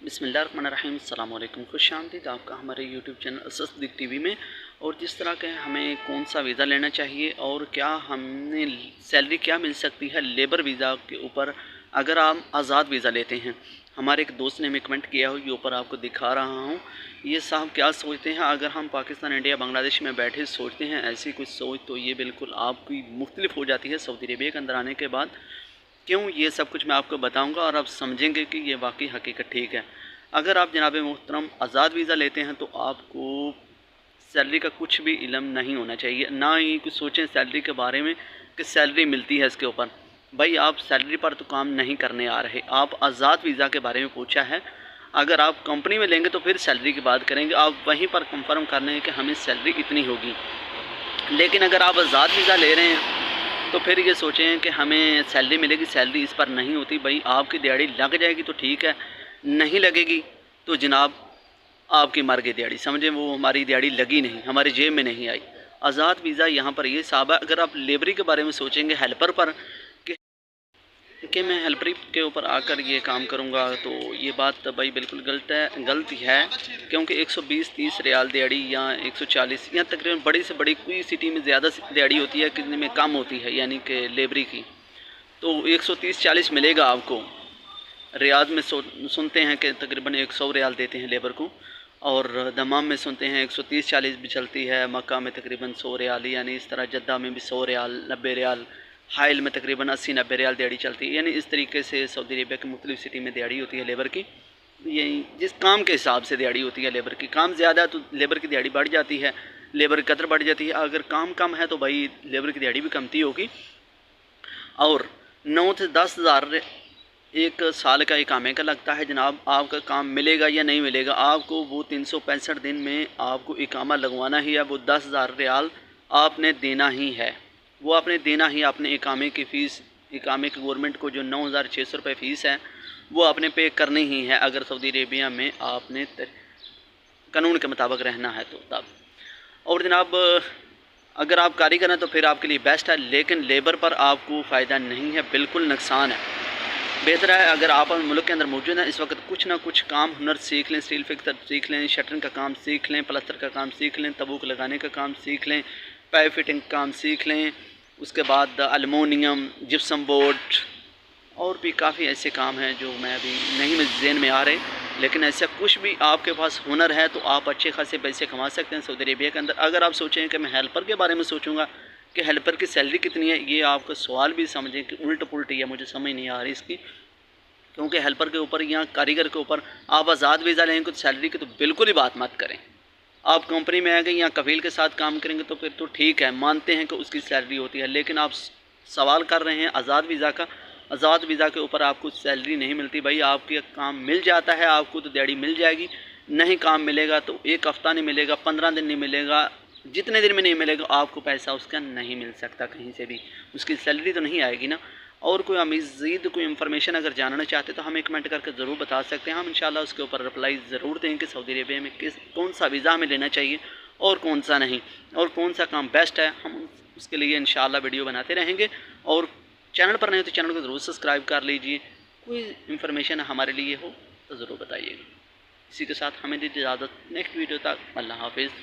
बिस्मिल्लाहिर्रहमानिर्रहीम, अस्सलाम वालेकुम। खुश आमदीद आपका हमारे यूट्यूब चैनल अससदीक टीवी में। और जिस तरह के हमें कौन सा वीज़ा लेना चाहिए और क्या हमने सैलरी क्या मिल सकती है लेबर वीज़ा के ऊपर अगर आप आज़ाद वीज़ा लेते हैं। हमारे एक दोस्त ने हमें कमेंट किया हो, ये ऊपर आपको दिखा रहा हूँ। ये साहब क्या सोचते हैं, अगर हम पाकिस्तान, इंडिया, बांग्लादेश में बैठे सोचते हैं ऐसी कुछ सोच, तो ये बिल्कुल आपकी मुख्तलिफ हो जाती है सऊदी अरेबिया के अंदर आने के बाद। क्यों, ये सब कुछ मैं आपको बताऊंगा और आप समझेंगे कि ये वाकई हकीकत ठीक है। अगर आप जनाब मोहतरम आज़ाद वीज़ा लेते हैं तो आपको सैलरी का कुछ भी इल्म नहीं होना चाहिए, ना ही कुछ सोचें सैलरी के बारे में कि सैलरी मिलती है इसके ऊपर। भाई आप सैलरी पर तो काम नहीं करने आ रहे, आप आज़ाद वीज़ा के बारे में पूछा है। अगर आप कंपनी में लेंगे तो फिर सैलरी की बात करेंगे, आप वहीं पर कंफर्म कर लेंगे कि हमें सैलरी इतनी होगी। लेकिन अगर आप आज़ाद वीज़ा ले रहे हैं तो फिर ये सोचें कि हमें सैलरी मिलेगी, सैलरी इस पर नहीं होती। भाई आपकी दिहाड़ी लग जाएगी तो ठीक है, नहीं लगेगी तो जनाब आपकी मर गई दिहाड़ी, समझें वो हमारी दिहाड़ी लगी नहीं, हमारी जेब में नहीं आई। आज़ाद वीज़ा यहाँ पर ये साहब है। अगर आप लेबरी के बारे में सोचेंगे, हेल्पर पर कि मैं हेल्परी के ऊपर आकर ये काम करूँगा, तो ये बात तो भाई बिल्कुल गलत है। क्योंकि 120-30 रियाल दिहाड़ी या 140 या तकरीबन बड़ी से बड़ी कोई सिटी में ज़्यादा दिहाड़ी होती है, कितने में कम होती है, यानी कि लेबरी की तो 130-40 मिलेगा आपको। रियाद में सुनते हैं कि तकरीबन 100 रियाल देते हैं लेबर को, और दमाम में सुनते हैं 130-40 भी चलती है, मक्का में तकरीबन 100 रियाल, यानी इस तरह जद्दा में भी 100 रियाल, 90 रियाल, हाइल में तकरीबन 80-90 रियाल दिहाड़ी चलती है। यानी इस तरीके से सऊदी अरेबिया की मुख्तलिफ सिटी में दिहाड़ी होती है लेबर की। यही जिस काम के हिसाब से दिहाड़ी होती है लेबर की, काम ज़्यादा है तो लेबर की दिहाड़ी बढ़ जाती है, लेबर की कदर बढ़ जाती है। अगर काम कम है तो भाई लेबर की दिहाड़ी भी कमती होगी। और 9 से 10 हज़ार एक साल का इकामे का लगता है जनाब। आपका काम मिलेगा या नहीं मिलेगा, आपको वो 365 दिन में आपको इकामा लगवाना ही है। वो 10,000 रियाल आपने देना ही है, वो आपने देना ही। आपने इकामे की फ़ीस, इकामे की गवर्नमेंट को जो 9,600 रुपये फ़ीस है वो आपने पे करनी ही है, अगर सऊदी अरेबिया में आपने कानून के मुताबिक रहना है तो तब। और जनाब अगर आप कारीगर हैं तो फिर आपके लिए बेस्ट है, लेकिन लेबर पर आपको फ़ायदा नहीं है, बिल्कुल नुकसान है। बेहतर है अगर आप मुल्क के अंदर मौजूद हैं इस वक्त, कुछ ना कुछ काम हुनर सीख लें, स्टील फिक्सर सीख लें, शटरिंग का काम सीख लें, प्लास्टर का काम सीख लें, तबूक लगाने का काम सीख लें, पाइप फिटिंग का काम सीख लें। उसके बाद अलमोनियम, जिप्सम बोर्ड और भी काफ़ी ऐसे काम हैं जो मैं अभी नहीं मेरे ज़हन में आ रहे। लेकिन ऐसा कुछ भी आपके पास हुनर है तो आप अच्छे खासे पैसे कमा सकते हैं सऊदी अरेबिया के अंदर। अगर आप सोचें कि मैं हेल्पर के बारे में सोचूंगा कि हेल्पर की सैलरी कितनी है, ये आपका सवाल भी समझें कि उल्ट पुल्ट है, मुझे समझ नहीं आ रही इसकी। क्योंकि हेल्पर के ऊपर या कारीगर के ऊपर आप आज़ाद वीज़ा लेंगे तो सैलरी की तो बिल्कुल ही बात मत करें। आप कंपनी में आ गए या कफील के साथ काम करेंगे तो फिर तो ठीक है, मानते हैं कि उसकी सैलरी होती है। लेकिन आप सवाल कर रहे हैं आज़ाद वीज़ा का, आज़ाद वीज़ा के ऊपर आपको सैलरी नहीं मिलती। भाई आपके काम मिल जाता है आपको तो दिहाड़ी मिल जाएगी, नहीं काम मिलेगा तो एक हफ़्ता नहीं मिलेगा, 15 दिन नहीं मिलेगा, जितने दिन में नहीं मिलेगा आपको पैसा उसका नहीं मिल सकता कहीं से भी, उसकी सैलरी तो नहीं आएगी ना। और कोई मज़ीद कोई इन्फॉर्मेशन अगर जानना चाहते तो हमें कमेंट करके ज़रूर बता सकते हैं, हम इंशाल्लाह उसके ऊपर रिप्लाई ज़रूर देंगे कि सऊदी अरेबिया में कौन सा वीज़ा हमें लेना चाहिए और कौन सा नहीं, और कौन सा काम बेस्ट है। हम उसके लिए इंशाल्लाह वीडियो बनाते रहेंगे। और चैनल पर नहीं हो तो चैनल को ज़रूर सब्सक्राइब कर लीजिए। कोई इन्फॉर्मेशन हमारे लिए हो तो ज़रूर बताइएगा। इसी के साथ हमें दी इजाज़त, नेक्स्ट वीडियो तक अल्लाह हाफिज़।